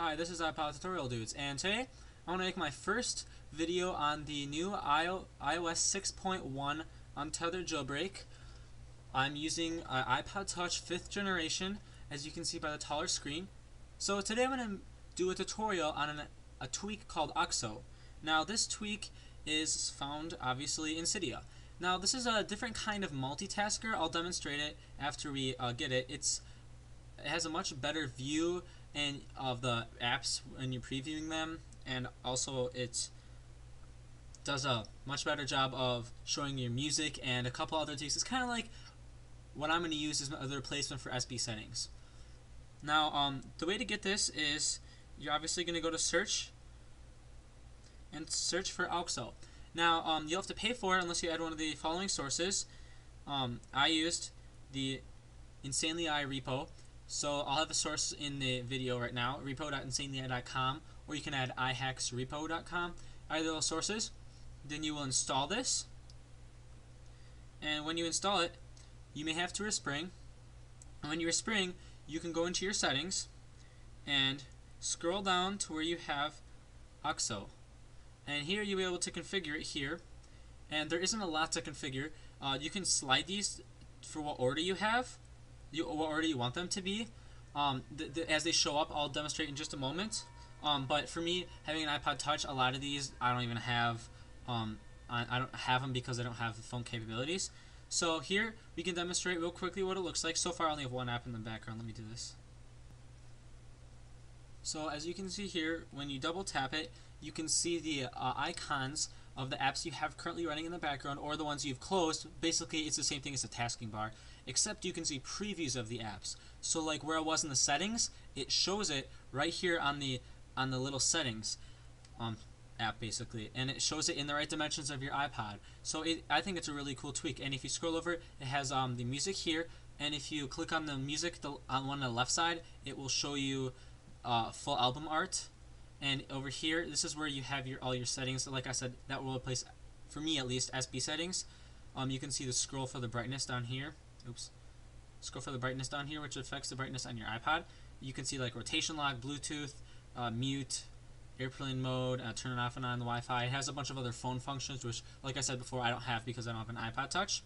Hi, this is ipodtutorialdudes, and today I want to make my first video on the new iOS 6.1 untethered jailbreak. I'm using iPod Touch 5th generation, as you can see by the taller screen. So today I'm going to do a tutorial on a tweak called Auxo. Now this tweak is found obviously in Cydia. Now this is a different kind of multitasker. I'll demonstrate it after we get it. It has a much better view of the apps when you're previewing them, and also it does a much better job of showing your music and a couple other tweaks. It's kind of like what I'm going to use as the replacement for SBSettings. Now, the way to get this is you're obviously going to go to search and search for Auxo. Now, you'll have to pay for it unless you add one of the following sources. I used the InsanelyI repo. So I'll have a source in the video right now, repo.insanely.com, or you can add ihacksrepo.com, either of those sources. Then you will install this, and when you install it, you may have to respring. And when you respring, you can go into your settings and scroll down to where you have Auxo. And here you'll be able to configure it here, and there isn't a lot to configure. You can slide these for what order you have. What order you want them to be. As they show up, I'll demonstrate in just a moment. But for me, having an iPod Touch, a lot of these I don't even have. I don't have them because I don't have the phone capabilities. So here we can demonstrate real quickly what it looks like. So far, I only have one app in the background. Let me do this. So as you can see here, when you double tap it, you can see the icons of the apps you have currently running in the background or the ones you've closed. Basically, it's the same thing as a tasking bar, except you can see previews of the apps. So like where I was in the settings, it shows it right here on the little settings app basically, and it shows it in the right dimensions of your iPod. So I think it's a really cool tweak. And if you scroll over, it has the music here, and if you click on the music on one on the left side, it will show you full album art. And over here, this is where you have all your settings. So like I said, that will replace, for me at least, SBSettings. You can see the scroll for the brightness down here. Oops. Scroll for the brightness down here, which affects the brightness on your iPod. You can see like rotation lock, Bluetooth, mute, airplane mode, turn it off and on the Wi-Fi. It has a bunch of other phone functions, which, like I said before, I don't have because I don't have an iPod Touch.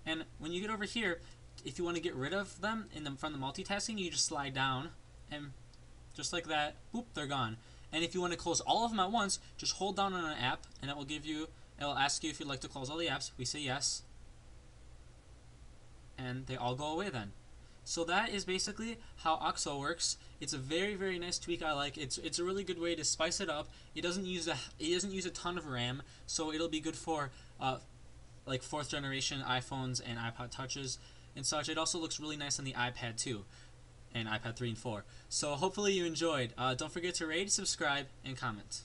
And when you get over here, if you want to get rid of them from the multitasking, you just slide down, and just like that, boop, they're gone. And if you want to close all of them at once, just hold down on an app, and it will ask you if you'd like to close all the apps. We say yes, and they all go away then. So that is basically how Auxo works. It's a very, very nice tweak. I like. It's a really good way to spice it up. It doesn't use a ton of RAM, so it'll be good for like 4th generation iPhones and iPod Touches and such. It also looks really nice on the iPad too, and iPad 3 and 4. So hopefully you enjoyed. Don't forget to rate, subscribe, and comment.